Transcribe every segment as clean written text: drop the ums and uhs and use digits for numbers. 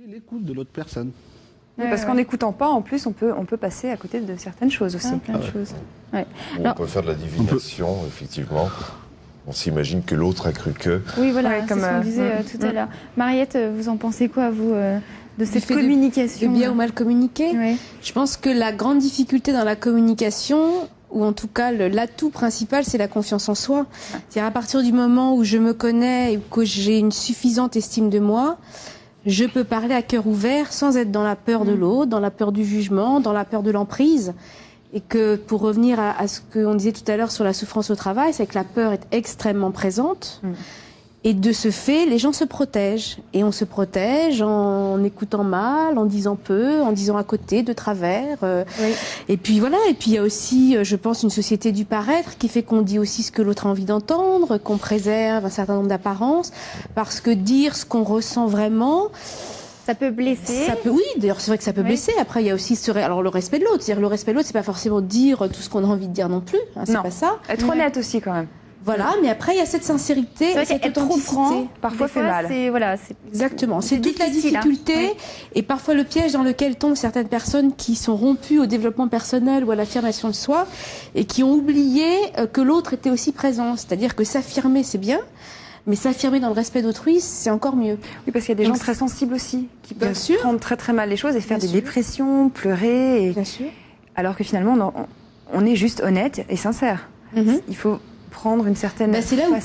L'écoute de l'autre personne. Oui, parce qu'en n'écoutant pas, en plus, on peut passer à côté de certaines choses aussi. Plein de choses. Ouais. Bon, on peut faire de la divination, effectivement. On s'imagine que l'autre a cru que... Oui, voilà, Ouais, c'est ce qu'on disait tout à l'heure. Mariette, vous en pensez quoi, vous, de cette communication de bien ou mal communiquer? Ouais. Je pense que la grande difficulté dans la communication, ou en tout cas l'atout principal, c'est la confiance en soi. C'est-à-dire à partir du moment où je me connais et que j'ai une suffisante estime de moi, je peux parler à cœur ouvert sans être dans la peur de l'autre, dans la peur du jugement, dans la peur de l'emprise. Et que pour revenir à ce qu'on disait tout à l'heure sur la souffrance au travail, c'est que la peur est extrêmement présente. Et de ce fait, les gens se protègent. Et on se protège en écoutant mal, en disant peu, en disant à côté, de travers. Et puis voilà. Et puis il y a aussi, je pense, une société du paraître qui fait qu'on dit aussi ce que l'autre a envie d'entendre, qu'on préserve un certain nombre d'apparences. Parce que dire ce qu'on ressent vraiment... Ça peut blesser. Ça peut, oui, d'ailleurs, c'est vrai que ça peut blesser. Après, il y a aussi alors le respect de l'autre. C'est-à-dire, le respect de l'autre, c'est pas forcément dire tout ce qu'on a envie de dire non plus. Hein, c'est pas ça. Être honnête aussi, quand même. Voilà, mais après, il y a cette sincérité, c'est vrai cette qu'être trop franc, parfois fait mal. Exactement. C'est toute la difficile, difficulté hein. et parfois le piège dans lequel tombent certaines personnes qui sont rompues au développement personnel ou à l'affirmation de soi et qui ont oublié que l'autre était aussi présent. C'est-à-dire que s'affirmer, c'est bien. Mais s'affirmer dans le respect d'autrui, c'est encore mieux. Oui, parce qu'il y a des gens très sensibles aussi, qui peuvent sûr. prendre très très mal les choses et faire des dépressions, pleurer. Bien sûr. Alors que finalement, on est juste honnête et sincère. Il faut prendre une certaine c'est là où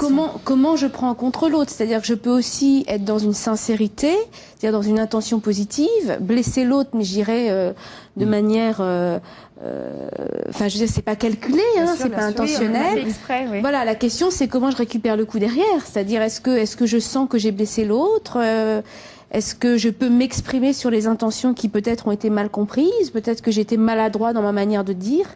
comment je prends en compte l'autre. C'est-à-dire que je peux aussi être dans une sincérité, c'est-à-dire dans une intention positive, blesser l'autre, mais j'irais de manière... Enfin, je veux dire, c'est pas calculé, hein, c'est pas intentionnel. Exprès, oui. Voilà, la question, c'est comment je récupère le coup derrière. C'est-à-dire, est-ce que je sens que j'ai blessé l'autre est-ce que je peux m'exprimer sur les intentions qui peut-être ont été mal comprises? Peut-être que j'ai été maladroit dans ma manière de dire,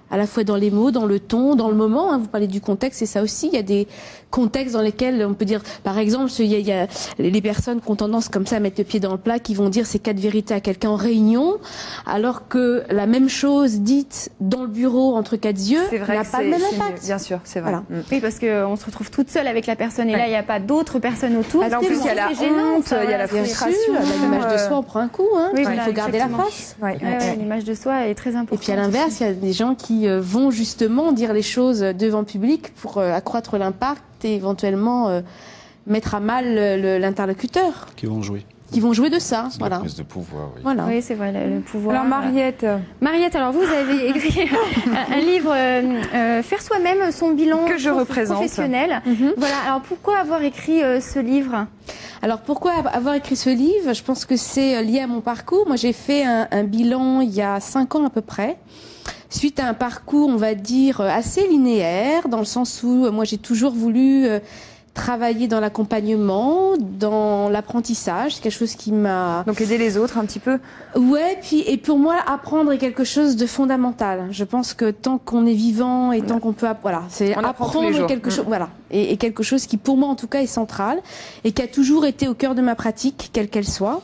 à la fois dans les mots, dans le ton, dans le moment. Hein, vous parlez du contexte, c'est ça aussi. Il y a des contextes dans lesquels on peut dire, par exemple, il y a les personnes qui ont tendance comme ça à mettre le pied dans le plat, qui vont dire ces 4 vérités à quelqu'un en réunion, alors que la même chose dite dans le bureau entre 4 yeux n'a pas le même impact. Bien sûr, c'est vrai. Voilà. Oui, parce qu'on se retrouve toute seule avec la personne et là, il n'y a pas d'autres personnes autour. Alors, en plus, il y a la honte, il y a la frustration. L'image de soi, on prend un coup. Hein. Oui, il faut garder la face. L'image de soi est très importante. Et puis à l'inverse, il y a des gens qui vont justement dire les choses devant le public pour accroître l'impact et éventuellement mettre à mal l'interlocuteur. Qui vont jouer. Qui vont jouer de ça, voilà. Prise de pouvoir, oui. Voilà. Oui, c'est vrai, le pouvoir. Alors Mariette, alors vous avez écrit un livre, Faire soi-même son bilan que je représente. Professionnel. Voilà. Alors pourquoi avoir écrit ce livre? Alors pourquoi avoir écrit ce livre? Je pense que c'est lié à mon parcours. Moi, j'ai fait un bilan il y a 5 ans à peu près. Suite à un parcours, on va dire, assez linéaire, dans le sens où moi j'ai toujours voulu travailler dans l'accompagnement, dans l'apprentissage, c'est quelque chose qui m'a... Donc aider les autres un petit peu. Ouais, et pour moi, apprendre est quelque chose de fondamental. Je pense que tant qu'on est vivant et tant qu'on peut... Voilà, c'est apprendre quelque chose, voilà, et quelque chose qui pour moi en tout cas est central et qui a toujours été au cœur de ma pratique, quelle qu'elle soit.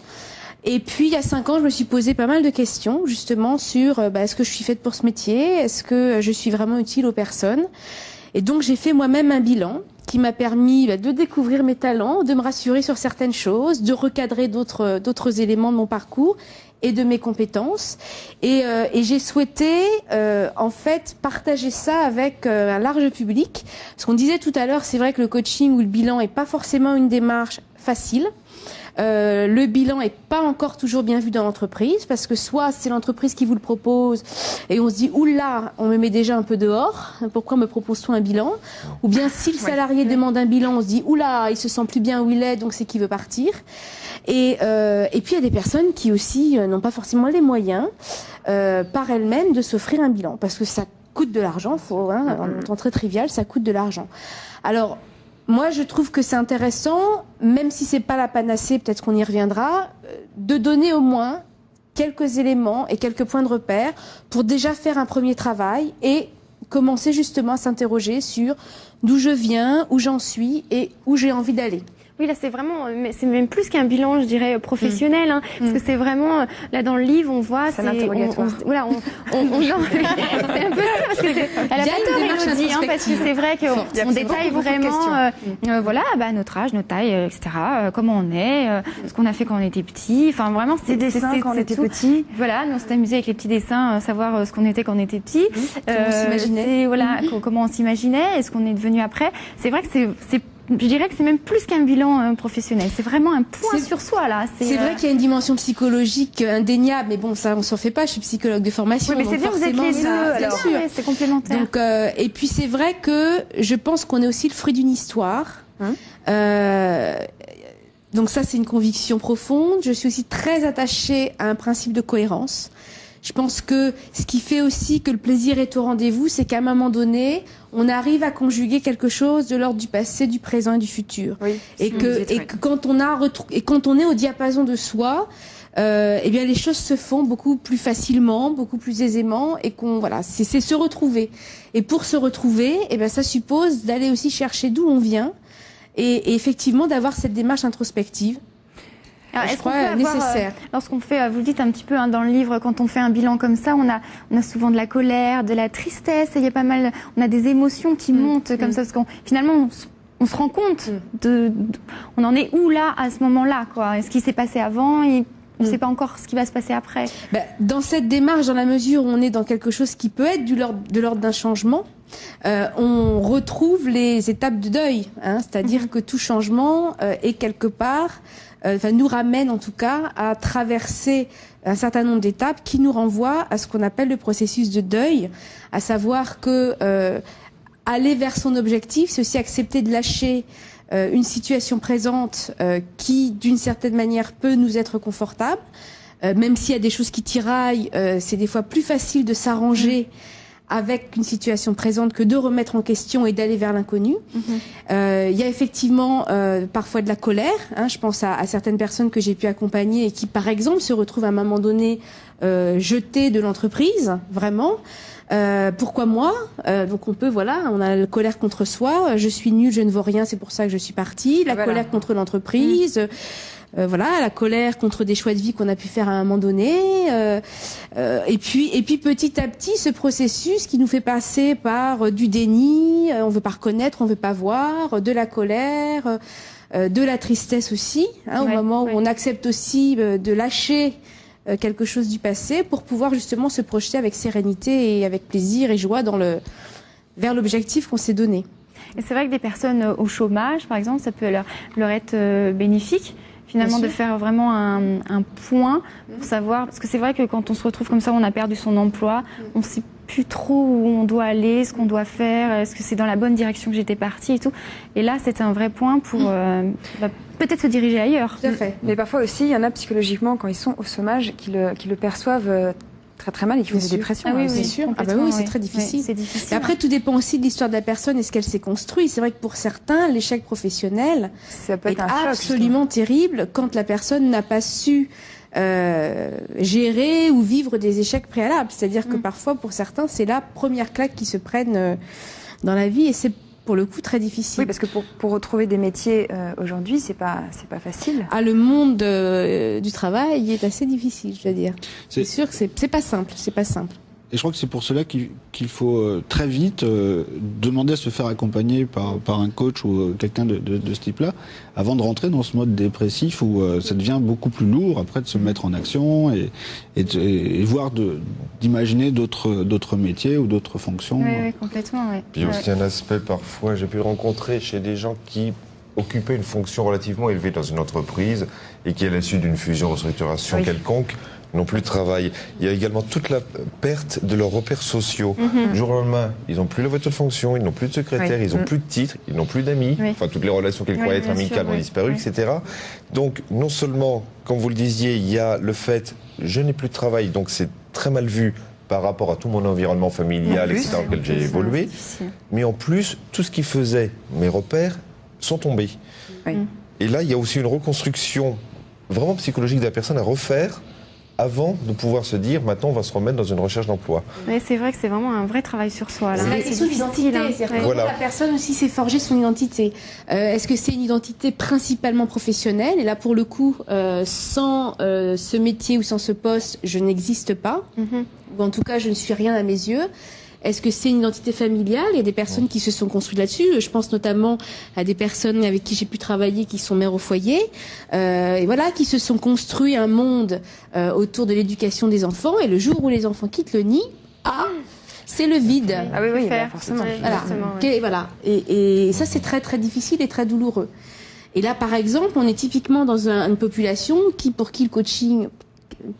Et puis, il y a 5 ans, je me suis posé pas mal de questions, justement, sur est-ce que je suis faite pour ce métier? Est-ce que je suis vraiment utile aux personnes? Et donc, j'ai fait moi-même un bilan qui m'a permis de découvrir mes talents, de me rassurer sur certaines choses, de recadrer d'autres éléments de mon parcours et de mes compétences. Et j'ai souhaité, en fait, partager ça avec un large public. Parce qu'on disait tout à l'heure, c'est vrai que le coaching ou le bilan est pas forcément une démarche facile. Le bilan est pas encore toujours bien vu dans l'entreprise parce que soit c'est l'entreprise qui vous le propose et on se dit oula, on me met déjà un peu dehors, pourquoi me propose-t-on un bilan? Ou bien si le salarié demande un bilan, on se dit oula, il se sent plus bien où il est, donc c'est qu'il veut partir. Et puis il y a des personnes qui aussi n'ont pas forcément les moyens par elles-mêmes de s'offrir un bilan parce que ça coûte de l'argent, en temps très trivial, ça coûte de l'argent. Alors moi, je trouve que c'est intéressant, même si c'est pas la panacée, peut-être qu'on y reviendra, de donner au moins quelques éléments et quelques points de repère pour déjà faire un premier travail et commencer justement à s'interroger sur d'où je viens, où j'en suis et où j'ai envie d'aller. Oui, là, c'est même plus qu'un bilan, je dirais, professionnel, hein, parce que c'est vraiment, là, dans le livre, on voit, c'est un interrogatoire. Voilà, c'est un peu ça, parce que elle a pas tort, Élodie, hein, parce que c'est vrai qu'on détaille vraiment, voilà, notre âge, notre taille, etc., comment on est, ce qu'on a fait quand on était petit, enfin, vraiment, c'est des dessins quand on était petit. Voilà, nous, on s'est amusé avec les petits dessins, savoir ce qu'on était quand on était petit. Comment on s'imaginait. Voilà, comment on s'imaginait, et ce qu'on est devenu après. C'est vrai que je dirais que c'est même plus qu'un bilan professionnel. C'est vraiment un point sur soi, là. C'est vrai qu'il y a une dimension psychologique indéniable, mais bon, ça, on s'en fait pas. Je suis psychologue de formation. Oui, mais c'est bien, vous êtes les deux, alors. Sûr. C'est complémentaire. Donc, et puis, c'est vrai que je pense qu'on est aussi le fruit d'une histoire. Donc ça, c'est une conviction profonde. Je suis aussi très attachée à un principe de cohérence. Je pense que ce qui fait aussi que le plaisir est au rendez-vous, c'est qu'à un moment donné, on arrive à conjuguer quelque chose de l'ordre du passé, du présent et du futur. Oui, et que quand on est au diapason de soi, eh bien les choses se font beaucoup plus facilement, beaucoup plus aisément, et c'est se retrouver. Et pour se retrouver, eh bien ça suppose d'aller aussi chercher d'où on vient, et effectivement d'avoir cette démarche introspective. Alors, est-ce qu'on peut avoir, nécessaire. Lorsqu'on fait, vous le dites un petit peu dans le livre, quand on fait un bilan comme ça, on a souvent de la colère, de la tristesse, il y a pas mal, on a des émotions qui montent comme ça, parce qu'on finalement on se rend compte on en est où là à ce moment-là, quoi. Est-ce qu'il s'est passé avant et on ne sait pas encore ce qui va se passer après. Dans cette démarche, dans la mesure où on est dans quelque chose qui peut être de l'ordre d'un changement, on retrouve les étapes de deuil, c'est-à-dire que tout changement est quelque part, nous ramène en tout cas à traverser un certain nombre d'étapes qui nous renvoient à ce qu'on appelle le processus de deuil, à savoir que aller vers son objectif, c'est aussi accepter de lâcher une situation présente qui, d'une certaine manière, peut nous être confortable. Même s'il y a des choses qui tiraillent, c'est des fois plus facile de s'arranger avec une situation présente que de remettre en question et d'aller vers l'inconnu. Il y a effectivement parfois de la colère. Je pense à certaines personnes que j'ai pu accompagner et qui, par exemple, se retrouvent à un moment donné jetées de l'entreprise, vraiment. Pourquoi moi Donc on a la colère contre soi. Je suis nulle, je ne vaux rien, c'est pour ça que je suis partie. La colère contre l'entreprise. La colère contre des choix de vie qu'on a pu faire à un moment donné, et puis petit à petit ce processus qui nous fait passer par du déni, on veut pas reconnaître, on veut pas voir, de la colère, de la tristesse aussi, au moment où on accepte aussi de lâcher quelque chose du passé pour pouvoir justement se projeter avec sérénité et avec plaisir et joie vers l'objectif qu'on s'est donné. Et c'est vrai que des personnes au chômage, par exemple, ça peut leur être bénéfique. Finalement, de faire vraiment un point pour savoir, parce que c'est vrai que quand on se retrouve comme ça, on a perdu son emploi, on ne sait plus trop où on doit aller, ce qu'on doit faire, est-ce que c'est dans la bonne direction que j'étais partie et tout. Et là, c'est un vrai point pour peut-être se diriger ailleurs. Tout à fait. Mais parfois aussi, il y en a psychologiquement, quand ils sont au chômage, qui le perçoivent très très mal et qui font des dépressions. Ah oui, c'est sûr. C'est très difficile. Oui, c'est difficile. Et après, tout dépend aussi de l'histoire de la personne et ce qu'elle s'est construit. C'est vrai que pour certains, l'échec professionnel est absolument terrible quand la personne n'a pas su gérer ou vivre des échecs préalables. C'est-à-dire que parfois, pour certains, c'est la première claque qu'ils se prennent dans la vie et c'est pour le coup très difficile. Oui, parce que pour retrouver des métiers aujourd'hui, c'est pas facile. Le monde du travail est assez difficile, je veux dire. C'est sûr que c'est pas simple, Et je crois que c'est pour cela qu'il faut très vite demander à se faire accompagner par un coach ou quelqu'un de ce type-là, avant de rentrer dans ce mode dépressif où ça devient beaucoup plus lourd après de se mettre en action et voire d'imaginer d'autres métiers ou d'autres fonctions. Oui, complètement. Oui. Puis il y a aussi un aspect parfois, j'ai pu rencontrer chez des gens qui occupaient une fonction relativement élevée dans une entreprise et qui, à la suite d'une fusion, restructuration quelconque, n'ont plus de travail. Il y a également toute la perte de leurs repères sociaux. Du jour au lendemain, ils n'ont plus la voiture de fonction, ils n'ont plus de secrétaire, ils n'ont plus de titre, ils n'ont plus d'amis. Enfin, toutes les relations qu'ils croyaient être amicales ont disparu, etc. Donc, non seulement, comme vous le disiez, il y a le fait, je n'ai plus de travail, donc c'est très mal vu par rapport à tout mon environnement familial, etc., dans lequel j'ai évolué. Mais en plus, tout ce qui faisait mes repères sont tombés. Et là, il y a aussi une reconstruction vraiment psychologique de la personne à refaire avant de pouvoir se dire maintenant on va se remettre dans une recherche d'emploi. Mais c'est vrai que c'est vraiment un vrai travail sur soi. C'est la question d'identité, c'est-à-dire comment la personne aussi s'est forgée son identité. Est-ce que c'est une identité principalement professionnelle? Et là pour le coup, sans ce métier ou sans ce poste, je n'existe pas. Ou en tout cas je ne suis rien à mes yeux. Est-ce que c'est une identité familiale? Il y a des personnes qui se sont construites là-dessus. Je pense notamment à des personnes avec qui j'ai pu travailler qui sont mères au foyer, et voilà, qui se sont construits un monde autour de l'éducation des enfants. Et le jour où les enfants quittent le nid, c'est le vide. Ah oui, forcément. Voilà. Et ça, c'est très très difficile et très douloureux. Et là, par exemple, on est typiquement dans une population pour qui le coaching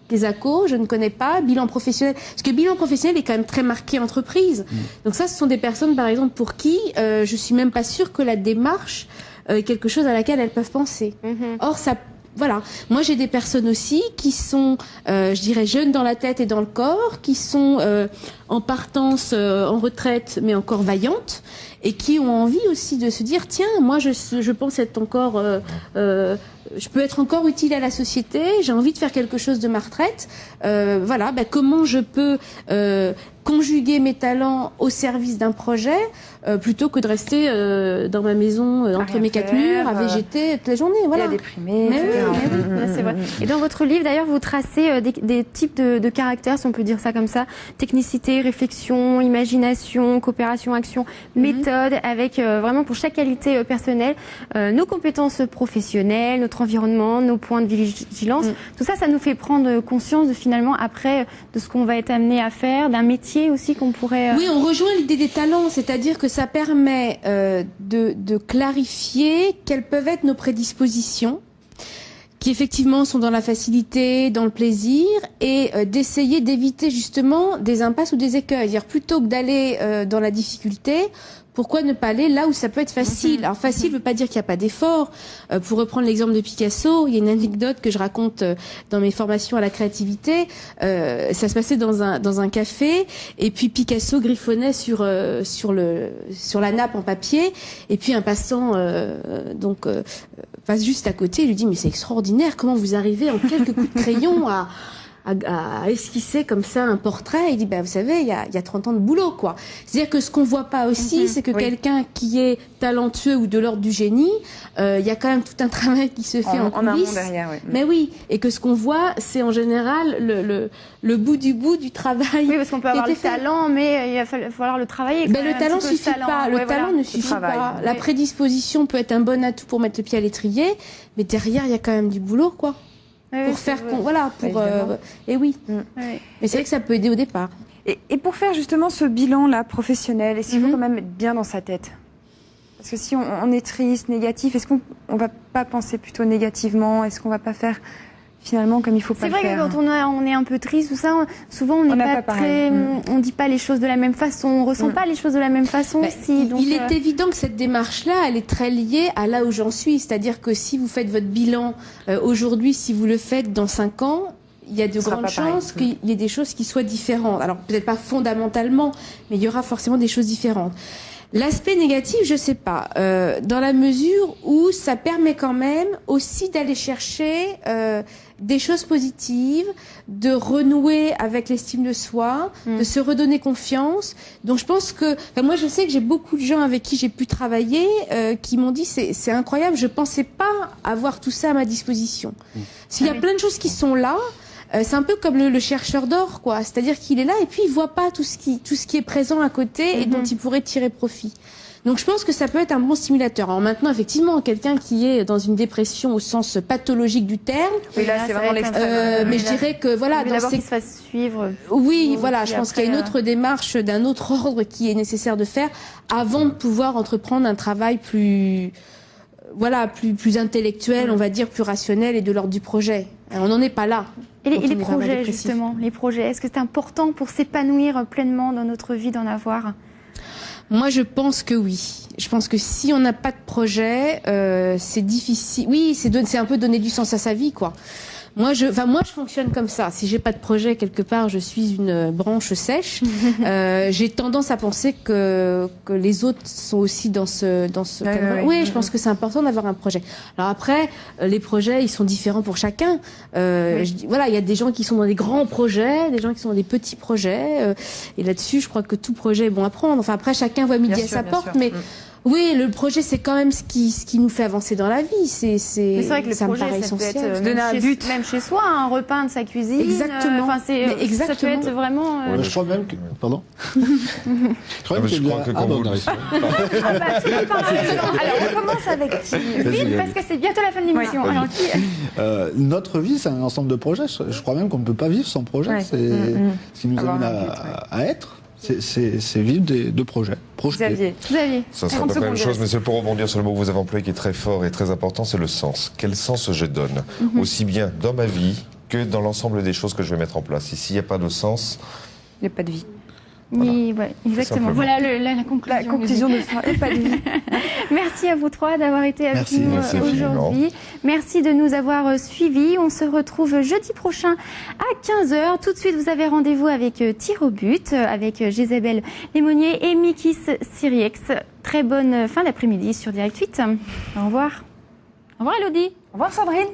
des ACO, je ne connais pas, bilan professionnel. Parce que bilan professionnel est quand même très marqué entreprise. Donc ça, ce sont des personnes, par exemple, pour qui je suis même pas sûre que la démarche est quelque chose à laquelle elles peuvent penser. Or, ça, voilà. Moi, j'ai des personnes aussi qui sont, je dirais, jeunes dans la tête et dans le corps, qui sont en partance, en retraite, mais encore vaillantes, et qui ont envie aussi de se dire, tiens, moi, je pense être encore... je peux être encore utile à la société, j'ai envie de faire quelque chose de ma retraite. Voilà, comment je peux conjuguer mes talents au service d'un projet plutôt que de rester dans ma maison entre mes quatre murs à végéter toute la journée. Voilà. Et à déprimer. C'est vrai. Et dans votre livre, d'ailleurs, vous tracez des types de caractères, si on peut dire ça comme ça: technicité, réflexion, imagination, coopération, action, méthode, avec vraiment pour chaque qualité personnelle nos compétences professionnelles, notre environnement, nos points de vigilance. Tout ça, ça nous fait prendre conscience finalement après de ce qu'on va être amené à faire, d'un métier aussi qu'on pourrait... Oui, on rejoint l'idée des talents, c'est-à-dire que ça permet de clarifier quelles peuvent être nos prédispositions, qui effectivement sont dans la facilité, dans le plaisir, et d'essayer d'éviter justement des impasses ou des écueils. C'est-à-dire plutôt que d'aller dans la difficulté, pourquoi ne pas aller là où ça peut être facile? Alors facile ne veut pas dire qu'il n'y a pas d'effort. Pour reprendre l'exemple de Picasso, il y a une anecdote que je raconte dans mes formations à la créativité. Ça se passait dans un café, et puis Picasso griffonnait sur la nappe en papier, et puis un passant passe juste à côté et lui dit: mais c'est extraordinaire, comment vous arrivez en quelques coups de crayon à esquisser comme ça un portrait. Il dit, vous savez, il y a 30 ans de boulot, quoi. C'est-à-dire que ce qu'on voit pas aussi, c'est que quelqu'un qui est talentueux ou de l'ordre du génie, il y a quand même tout un travail qui se fait en coulisses. Derrière, Mais oui, et que ce qu'on voit, c'est en général le bout du travail. Oui, parce qu'on peut avoir le talent, mais il va falloir le travailler. Le talent suffit pas. Le talent ne suffit pas. La prédisposition peut être un bon atout pour mettre le pied à l'étrier, mais derrière, il y a quand même du boulot, quoi. Pour faire et oui. Mais c'est vrai que ça peut aider au départ. Et pour faire justement ce bilan-là professionnel, est-ce qu'il faut quand même être bien dans sa tête? Parce que si on est triste, négatif, est-ce qu'on va pas penser plutôt négativement? Est-ce qu'on va pas faire finalement comme il faut pas le faire? C'est vrai que quand on est un peu triste, tout ça, souvent on n'est pas très, on dit pas les choses de la même façon, on ressent pas les choses de la même façon aussi. Donc il est évident que cette démarche-là, elle est très liée à là où j'en suis. C'est-à-dire que si vous faites votre bilan aujourd'hui, si vous le faites dans 5 ans, il y a de grandes chances qu'il y ait des choses qui soient différentes. Alors peut-être pas fondamentalement, mais il y aura forcément des choses différentes. L'aspect négatif, je sais pas, dans la mesure où ça permet quand même aussi d'aller chercher des choses positives, de renouer avec l'estime de soi, de se redonner confiance. Donc je pense que, moi je sais que j'ai beaucoup de gens avec qui j'ai pu travailler qui m'ont dit c'est incroyable, je pensais pas avoir tout ça à ma disposition. Parce qu'il y a plein de choses qui sont là. C'est un peu comme le chercheur d'or, quoi. C'est-à-dire qu'il est là et puis il voit pas tout ce qui est présent à côté et dont il pourrait tirer profit. Donc je pense que ça peut être un bon stimulateur. Alors maintenant, effectivement, quelqu'un qui est dans une dépression au sens pathologique du terme, oui, là c'est vraiment l'extrême. mais je dirais que voilà, d'abord qu'il se fasse suivre. Oui, voilà, je pense qu'il y a une autre démarche d'un autre ordre qui est nécessaire de faire avant de pouvoir entreprendre un travail plus intellectuel, on va dire, plus rationnel et de l'ordre du projet. On n'en est pas là. Et les projets, justement, les projets, est-ce que c'est important pour s'épanouir pleinement dans notre vie d'en avoir? Moi, je pense que oui. Je pense que si on n'a pas de projet, c'est difficile. Oui, c'est un peu donner du sens à sa vie, quoi. Moi, je fonctionne comme ça. Si j'ai pas de projet quelque part, je suis une branche sèche. J'ai tendance à penser que les autres sont aussi dans ce cadre. Oui, je pense que c'est important d'avoir un projet. Alors après, les projets, ils sont différents pour chacun. Voilà, il y a des gens qui sont dans des grands projets, des gens qui sont dans des petits projets. Et là-dessus, je crois que tout projet est bon à prendre. Enfin, après, chacun voit midi à sa porte, mais oui, le projet, c'est quand même ce qui nous fait avancer dans la vie. C'est vrai que le projet, ça peut être donner un but, même chez soi, un repeint de sa cuisine. Exactement. Ça peut être vraiment. Je crois même que. Pardon. Je crois que quand vous. Alors, on commence avec vite, parce que c'est bientôt la fin de l'émission. Alors, notre vie, c'est un ensemble de projets. Je crois même qu'on ne peut pas vivre sans projet. C'est ce qui nous amène à être. C'est vivre de projets. Xavier. Ça sera pas la même chose, mais c'est pour rebondir sur le mot que vous avez employé qui est très fort et très important, c'est le sens. Quel sens je donne, aussi bien dans ma vie que dans l'ensemble des choses que je vais mettre en place. Et s'il n'y a pas de sens... Il n'y a pas de vie. Oui, ouais, exactement. Voilà la conclusion. La conclusion de ça. Et pas de vie. Merci à vous trois d'avoir été avec nous aujourd'hui. Merci de nous avoir suivis. On se retrouve jeudi prochain à 15h. Tout de suite, vous avez rendez-vous avec Tir au but, avec Jésabelle Lémonnier et Mikis Siriex. Très bonne fin d'après-midi sur Direct 8. Au revoir. Au revoir Elodie. Au revoir Sandrine.